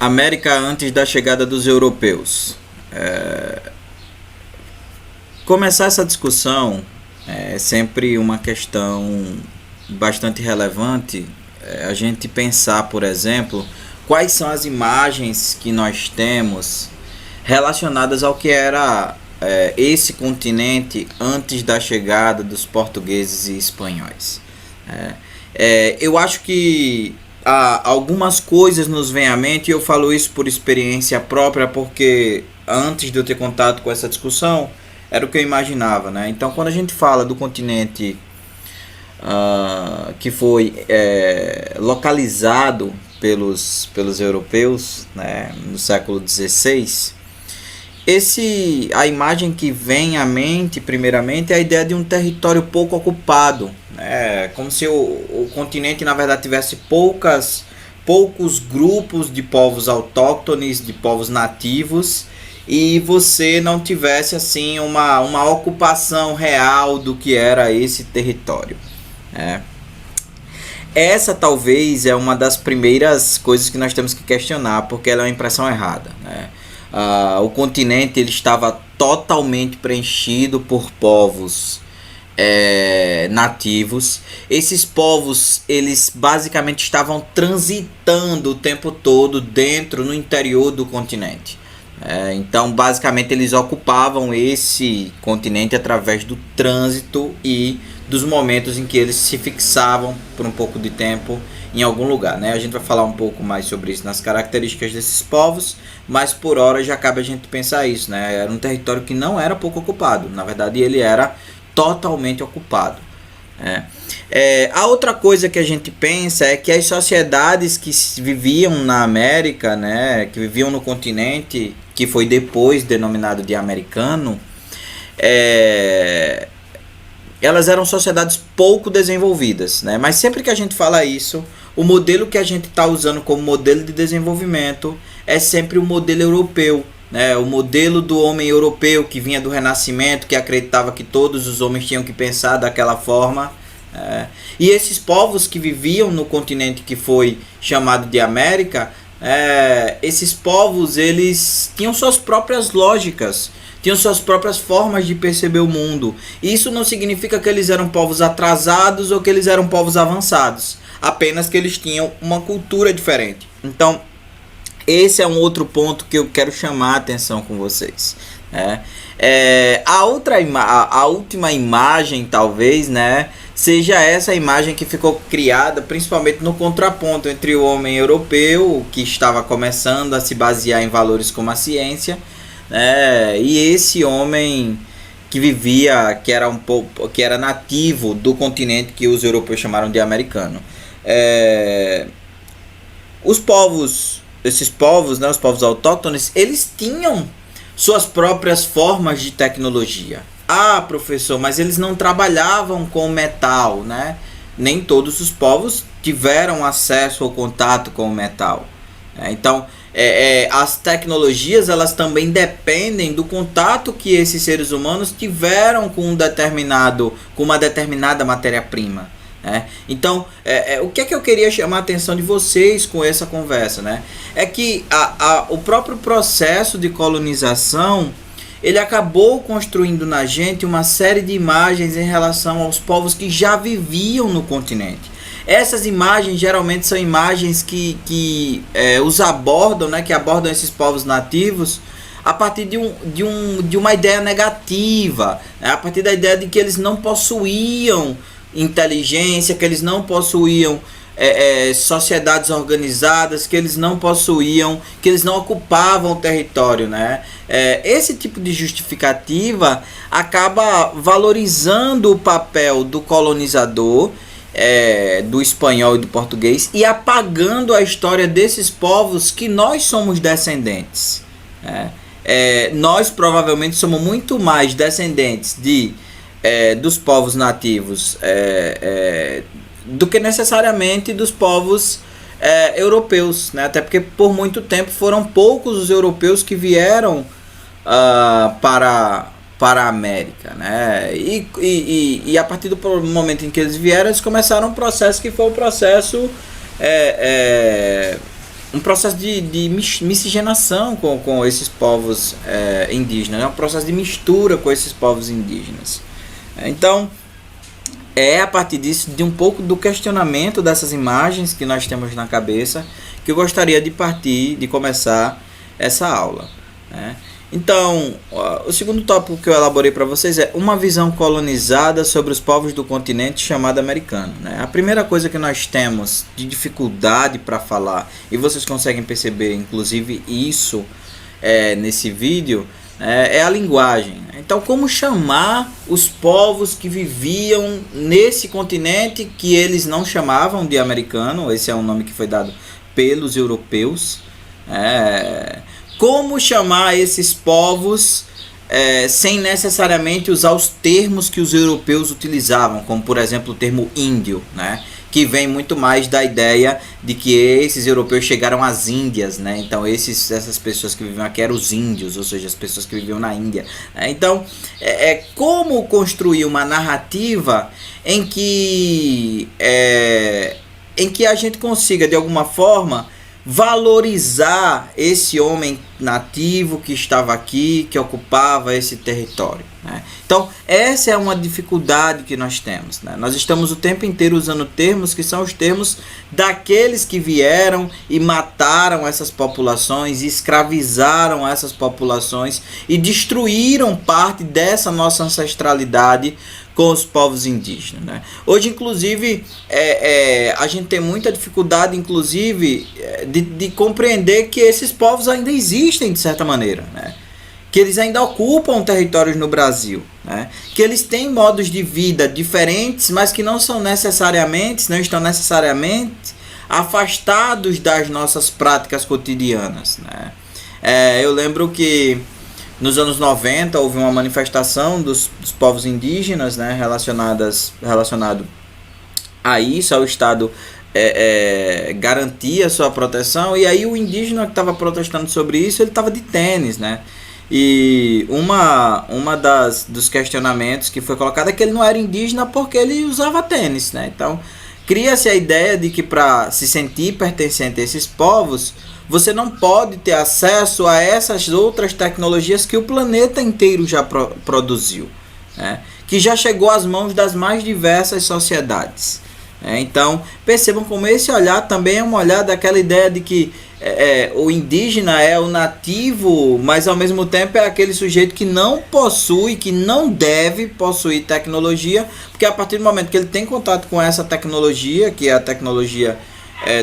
América antes da chegada dos europeus. Começar essa discussão é sempre uma questão bastante relevante. A gente pensar, por exemplo, quais são as imagens que nós temos relacionadas ao que era esse continente antes da chegada dos portugueses e espanhóis. Eu acho que algumas coisas nos vêm à mente, e eu falo isso por experiência própria, porque antes de eu ter contato com essa discussão, era o que eu imaginava, né? Então, quando a gente fala do continente que foi localizado pelos europeus, né, no século XVI, a imagem que vem à mente, primeiramente, é a ideia de um território pouco ocupado, né? Como se o continente, na verdade, tivesse poucos grupos de povos autóctones, de povos nativos, e você não tivesse assim uma ocupação real do que era esse território. Essa talvez é uma das primeiras coisas que nós temos que questionar, porque ela é uma impressão errada, né? O continente ele estava totalmente preenchido por povos nativos. Esses povos, eles basicamente estavam transitando o tempo todo no interior do continente. Então, basicamente, eles ocupavam esse continente através do trânsito e dos momentos em que eles se fixavam por um pouco de tempo em algum lugar, né? A gente vai falar um pouco mais sobre isso nas características desses povos, mas por hora já cabe a gente pensar isso, né? Era um território que não era pouco ocupado, na verdade ele era totalmente ocupado. A outra coisa que a gente pensa é que as sociedades que viviam na América, né, que viviam no continente, que foi depois denominado de americano, elas eram sociedades pouco desenvolvidas, né? Mas sempre que a gente fala isso, o modelo que a gente está usando como modelo de desenvolvimento é sempre o modelo europeu, né? O modelo do homem europeu que vinha do Renascimento, que acreditava que todos os homens tinham que pensar daquela forma. E esses povos que viviam no continente que foi chamado de América, esses povos eles tinham suas próprias lógicas, tinham suas próprias formas de perceber o mundo. Isso não significa que eles eram povos atrasados ou que eles eram povos avançados, apenas que eles tinham uma cultura diferente. Então, esse é um outro ponto que eu quero chamar a atenção com vocês. A última imagem, talvez, né, seja essa imagem que ficou criada principalmente no contraponto entre o homem europeu, que estava começando a se basear em valores como a ciência, e esse homem que vivia, que era nativo do continente que os europeus chamaram de americano. Esses povos, né, os povos autóctones, eles tinham suas próprias formas de tecnologia. Professor, mas eles não trabalhavam com metal, né? Nem todos os povos tiveram acesso ou contato com o metal. Então, as tecnologias, elas também dependem do contato que esses seres humanos tiveram com uma determinada matéria-prima. Então, o que é que eu queria chamar a atenção de vocês com essa conversa, né? É que o próprio processo de colonização, ele acabou construindo na gente uma série de imagens em relação aos povos que já viviam no continente. Essas imagens geralmente são imagens que os abordam, né, que abordam esses povos nativos a partir de uma ideia negativa, né, a partir da ideia de que eles não possuíam inteligência, que eles não possuíam sociedades organizadas, que eles não ocupavam o território, né? Esse tipo de justificativa acaba valorizando o papel do colonizador, do espanhol e do português, e apagando a história desses povos que nós somos descendentes. Nós provavelmente somos muito mais descendentes dos povos nativos do que necessariamente dos povos europeus, né? Até porque por muito tempo foram poucos os europeus que vieram para a América, né? E a partir do momento em que eles vieram, eles começaram um processo que foi um processo um processo de miscigenação com esses povos indígenas, é um processo de mistura com esses povos indígenas. Então, é a partir disso, de um pouco do questionamento dessas imagens que nós temos na cabeça, que eu gostaria de partir, de começar essa aula, né? Então, o segundo tópico que eu elaborei para vocês é uma visão colonizada sobre os povos do continente chamado americano, né? A primeira coisa que nós temos de dificuldade para falar, e vocês conseguem perceber inclusive isso nesse vídeo, é a linguagem. Então, como chamar os povos que viviam nesse continente que eles não chamavam de americano? Esse é um nome que foi dado pelos europeus. Como chamar esses povos sem necessariamente usar os termos que os europeus utilizavam, como por exemplo o termo índio, né? Que vem muito mais da ideia de que esses europeus chegaram às Índias, né? Então essas pessoas que viviam aqui eram os índios, ou seja, as pessoas que viviam na Índia, né? Então como construir uma narrativa em que a gente consiga de alguma forma valorizar esse homem nativo que estava aqui, que ocupava esse território, né? Então, essa é uma dificuldade que nós temos, né? Nós estamos o tempo inteiro usando termos que são os termos daqueles que vieram e mataram essas populações, e escravizaram essas populações e destruíram parte dessa nossa ancestralidade com os povos indígenas, né? Hoje, inclusive, a gente tem muita dificuldade, inclusive, de compreender que esses povos ainda existem, de certa maneira, né? Que eles ainda ocupam territórios no Brasil, né? Que eles têm modos de vida diferentes, mas que não estão necessariamente afastados das nossas práticas cotidianas, né? Eu lembro que nos anos 90 houve uma manifestação dos povos indígenas, né, relacionado a isso, ao Estado garantir a sua proteção, e aí o indígena que estava protestando sobre isso, ele estava de tênis, né? E dos questionamentos que foi colocado é que ele não era indígena porque ele usava tênis, né? Então cria-se a ideia de que para se sentir pertencente a esses povos, você não pode ter acesso a essas outras tecnologias que o planeta inteiro já produziu, né? Que já chegou às mãos das mais diversas sociedades. Então, percebam como esse olhar também é um olhar daquela ideia de que o indígena é o nativo, mas ao mesmo tempo é aquele sujeito que não possui, que não deve possuir tecnologia, porque a partir do momento que ele tem contato com essa tecnologia, que é a tecnologia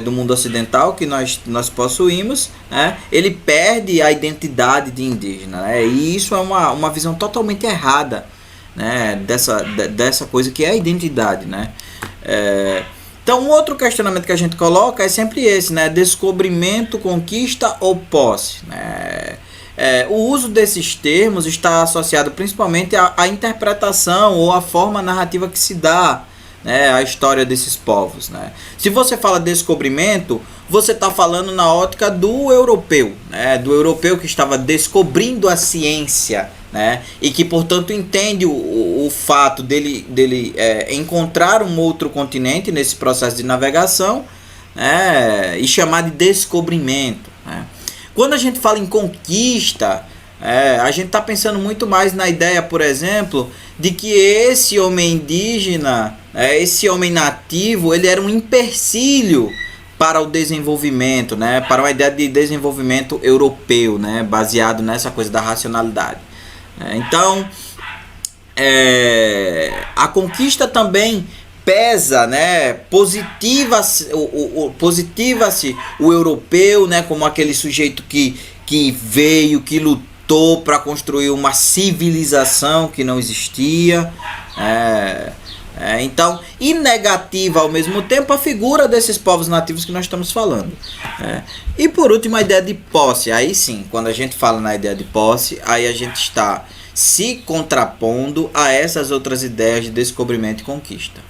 do mundo ocidental que nós possuímos, né, ele perde a identidade de indígena, né? E isso é uma visão totalmente errada, né, dessa coisa que é a identidade, né? Então, um outro questionamento que a gente coloca é sempre esse, né? Descobrimento, conquista ou posse, né? O uso desses termos está associado principalmente à interpretação ou à forma narrativa que se dá, né, a história desses povos, né? Se você fala descobrimento, você está falando na ótica do europeu, né? Do europeu que estava descobrindo a ciência, né? E que portanto entende o fato dele encontrar um outro continente nesse processo de navegação, né? E chamar de descobrimento, né? Quando a gente fala em conquista, a gente está pensando muito mais na ideia, por exemplo, de que esse homem indígena, esse homem nativo, ele era um empecilho para o desenvolvimento, né? Para uma ideia de desenvolvimento europeu, né? Baseado nessa coisa da racionalidade. Então, a conquista também pesa, né? Positiva-se o europeu, né? Como aquele sujeito que veio, que lutou para construir uma civilização que não existia. Então, e negativa ao mesmo tempo a figura desses povos nativos que nós estamos falando. E por último, a ideia de posse. Aí sim, quando a gente fala na ideia de posse, aí a gente está se contrapondo a essas outras ideias de descobrimento e conquista.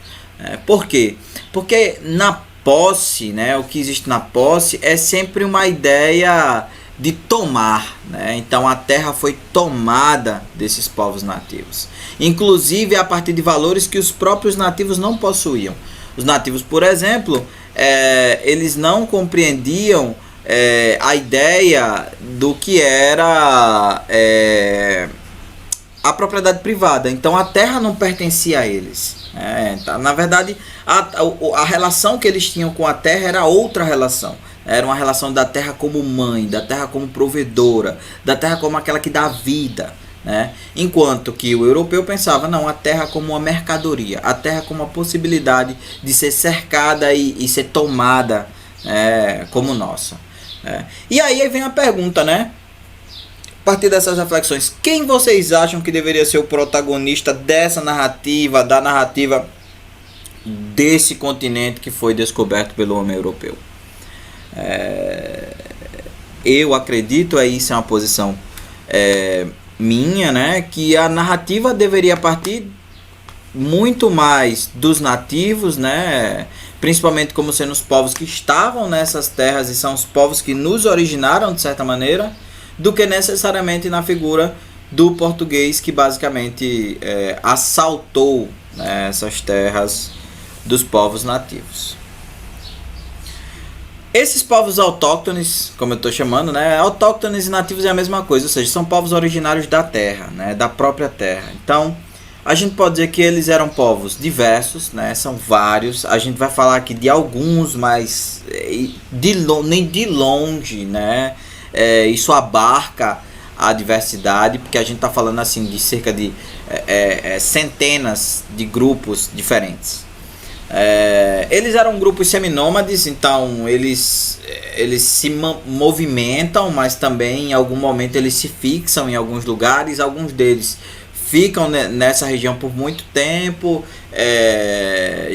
Por quê? Porque na posse, né, o que existe na posse é sempre uma ideia de tomar, né? Então a terra foi tomada desses povos nativos, inclusive a partir de valores que os próprios nativos não possuíam. Os nativos, por exemplo, eles não compreendiam a ideia do que era a propriedade privada. Então a terra não pertencia a eles. Na verdade, a relação que eles tinham com a terra era outra relação. Era uma relação da terra como mãe, da terra como provedora, da terra como aquela que dá vida, né? Enquanto que o europeu pensava, não, a terra como uma mercadoria, a terra como uma possibilidade de ser cercada e ser tomada como nossa. E aí vem a pergunta, né? A partir dessas reflexões, quem vocês acham que deveria ser o protagonista dessa narrativa, da narrativa desse continente que foi descoberto pelo homem europeu? Eu acredito, isso é uma posição minha, né, que a narrativa deveria partir muito mais dos nativos, né, principalmente como sendo os povos que estavam nessas terras e são os povos que nos originaram de certa maneira, do que necessariamente na figura do português que basicamente assaltou, né, essas terras dos povos nativos. Esses povos autóctones, como eu estou chamando, né, autóctones e nativos é a mesma coisa, ou seja, são povos originários da terra, né, da própria terra. Então, a gente pode dizer que eles eram povos diversos, né, são vários. A gente vai falar aqui de alguns, mas nem de longe, né, isso abarca a diversidade, porque a gente está falando assim de cerca de centenas de grupos diferentes. Eles eram grupos seminômades, então eles se movimentam, mas também em algum momento eles se fixam em alguns lugares. Alguns deles ficam nessa região por muito tempo.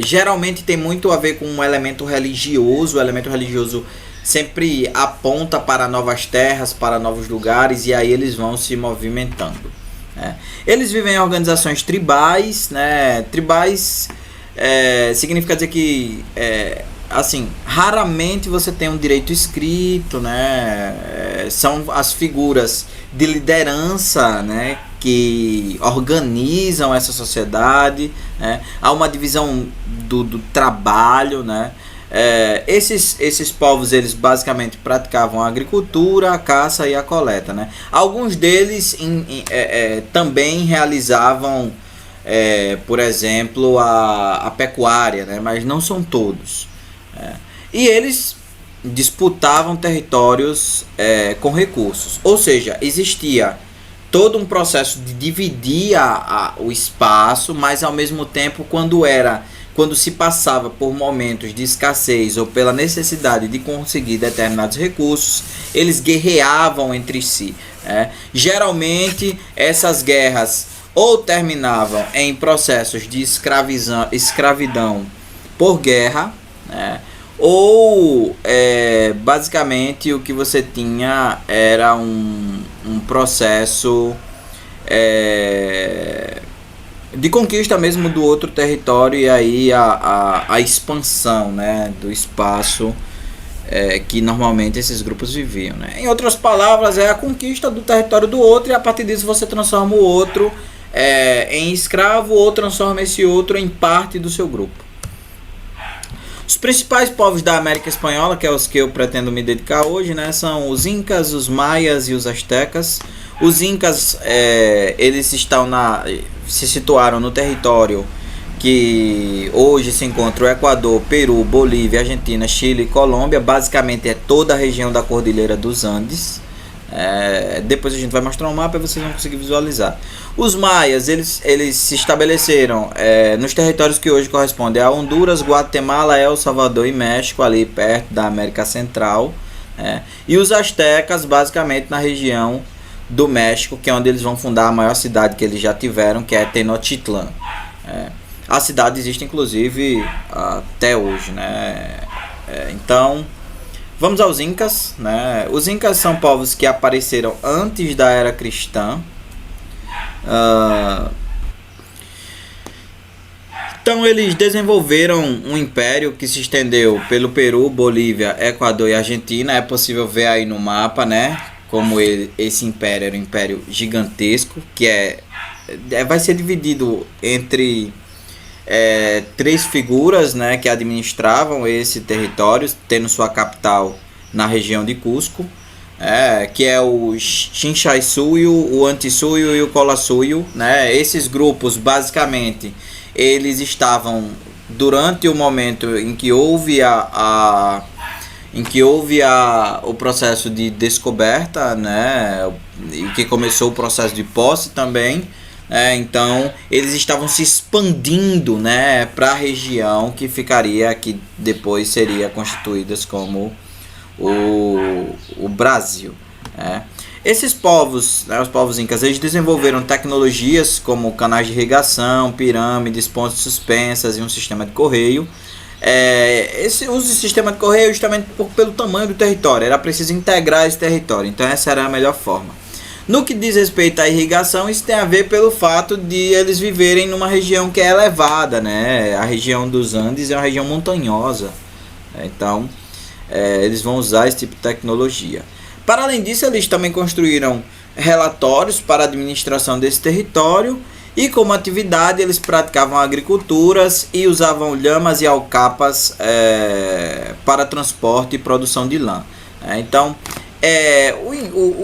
Geralmente tem muito a ver com um elemento religioso. O elemento religioso sempre aponta para novas terras, para novos lugares, e aí eles vão se movimentando. Eles vivem em organizações tribais, né? Tribais significa dizer que assim, raramente você tem um direito escrito, né? São as figuras de liderança, né, que organizam essa sociedade, né? Há uma divisão do trabalho, né? Esses povos, eles basicamente praticavam a agricultura, a caça e a coleta, né? Alguns deles também realizavam por exemplo, a pecuária, né? Mas não são todos. E eles disputavam territórios com recursos. Ou seja, existia todo um processo de dividir o espaço, mas ao mesmo tempo, quando se passava por momentos de escassez ou pela necessidade de conseguir determinados recursos, eles guerreavam entre si. Geralmente, essas guerras ou terminavam em processos de escravidão por guerra, né? Ou basicamente o que você tinha era um processo de conquista mesmo do outro território, e aí a expansão, né, do espaço que normalmente esses grupos viviam, né? Em outras palavras, é a conquista do território do outro, e a partir disso você transforma o outro em escravo, ou transforma esse outro em parte do seu grupo. Os principais povos da América Espanhola, que é os que eu pretendo me dedicar hoje, né, são os incas, os maias e os astecas. Os incas, eles se situaram no território que hoje se encontra o Equador, Peru, Bolívia, Argentina, Chile e Colômbia. Basicamente é toda a região da Cordilheira dos Andes. Depois a gente vai mostrar um mapa e vocês vão conseguir visualizar. Os maias, eles se estabeleceram nos territórios que hoje correspondem a Honduras, Guatemala, El Salvador e México, ali perto da América Central. E os astecas, basicamente na região do México, que é onde eles vão fundar a maior cidade que eles já tiveram, que é Tenochtitlan. A cidade existe inclusive até hoje, né? Então, vamos aos incas, né? Os incas são povos que apareceram antes da era cristã. Então eles desenvolveram um império que se estendeu pelo Peru, Bolívia, Equador e Argentina. É possível ver aí no mapa, né, como esse império era um império gigantesco, que vai ser dividido entre três figuras, né, que administravam esse território, tendo sua capital na região de Cusco, que é o Chinchaysuyo, o Antisuyo e o Collasuyo, né? Esses grupos, basicamente, eles estavam durante o momento em que houve o processo de descoberta, né? E que começou o processo de posse também. Então eles estavam se expandindo, né, para a região que ficaria, que depois seria constituída como o Brasil. Esses povos, né, os povos incas, eles desenvolveram tecnologias como canais de irrigação, pirâmides, pontes suspensas e um sistema de correio. Esse uso de sistema de correio justamente pelo tamanho do território, era preciso integrar esse território, então essa era a melhor forma. No que diz respeito à irrigação, isso tem a ver pelo fato de eles viverem numa região que é elevada, né? A região dos Andes é uma região montanhosa, então eles vão usar esse tipo de tecnologia. Para além disso, eles também construíram relatórios para a administração desse território e, como atividade, eles praticavam agriculturas e usavam lhamas e alcapas para transporte e produção de lã. Então,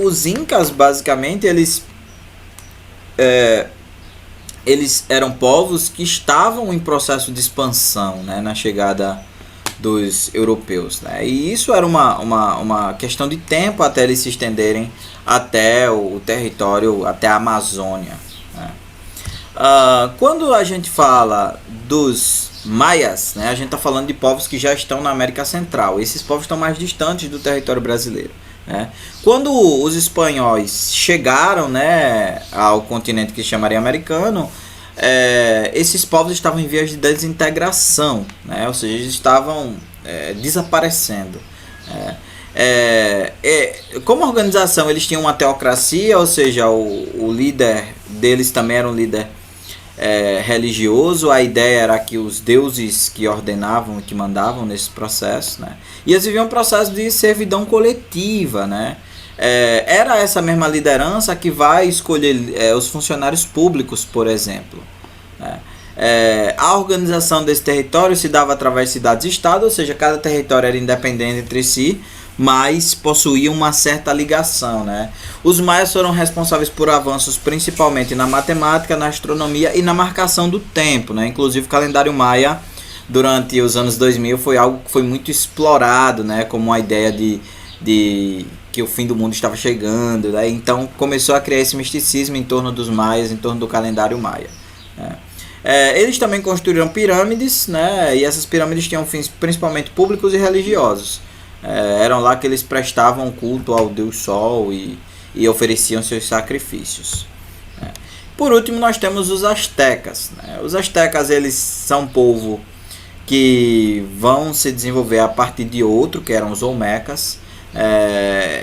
os incas, basicamente, eles eram povos que estavam em processo de expansão, né, na chegada dos europeus, né? E isso era uma questão de tempo até eles se estenderem até o território, até a Amazônia, né? Quando a gente fala dos maias, né, a gente está falando de povos que já estão na América Central. Esses povos estão mais distantes do território brasileiro, né? Quando os espanhóis chegaram, né, ao continente que chamaria americano, esses povos estavam em vias de desintegração, né? Ou seja, eles estavam desaparecendo. Como organização, eles tinham uma teocracia, ou seja, o líder deles também era um líder religioso. A ideia era que os deuses que ordenavam e que mandavam nesse processo, né? E eles viviam um processo de servidão coletiva, né? Era essa mesma liderança que vai escolher os funcionários públicos, por exemplo, né? A organização desse território se dava através de cidades-estado, ou seja, cada território era independente entre si, mas possuía uma certa ligação, né? Os maias foram responsáveis por avanços principalmente na matemática, na astronomia e na marcação do tempo, né? Inclusive o calendário maia durante os anos 2000 foi algo que foi muito explorado, né? Como uma ideia de que o fim do mundo estava chegando, né? Então começou a criar esse misticismo em torno dos maias, em torno do calendário maia, né? Eles também construíram pirâmides, né? E essas pirâmides tinham fins principalmente públicos e religiosos. Eram lá que eles prestavam culto ao Deus Sol e ofereciam seus sacrifícios, né? Por último, nós temos os astecas, né? Os astecas, eles são um povo que vão se desenvolver a partir de outro, que eram os olmecas.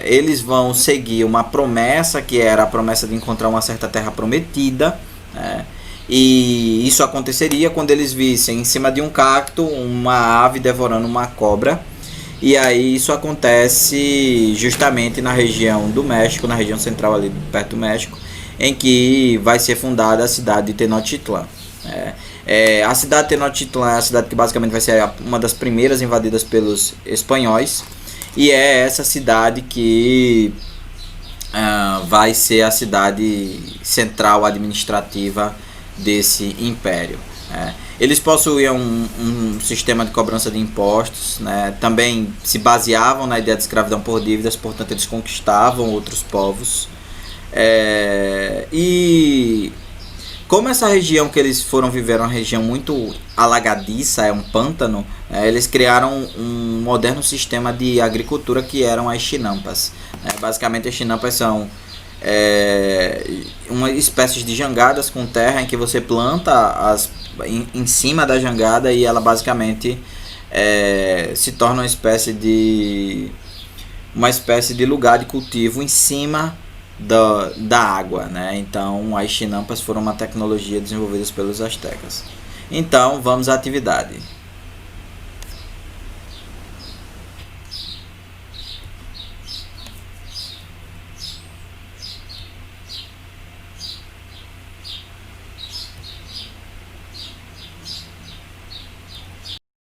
Eles vão seguir uma promessa, que era a promessa de encontrar uma certa terra prometida, né? E isso aconteceria quando eles vissem em cima de um cacto uma ave devorando uma cobra. E aí isso acontece justamente na região do México, na região central ali perto do México, em que vai ser fundada a cidade de Tenochtitlan. A cidade de Tenochtitlan é a cidade que basicamente vai ser uma das primeiras invadidas pelos espanhóis. E é essa cidade que vai ser a cidade central administrativa desse império. Eles possuíam um sistema de cobrança de impostos, né? Também se baseavam na ideia de escravidão por dívidas, portanto eles conquistavam outros povos. E como essa região que eles foram viver era uma região muito alagadiça, é um pântano, eles criaram um moderno sistema de agricultura que eram as chinampas. Basicamente as chinampas são uma espécie de jangadas com terra em que você planta em cima da jangada e ela basicamente se torna uma espécie de lugar de cultivo em cima da água, né? Então as chinampas foram uma tecnologia desenvolvida pelos astecas. Então vamos à atividade.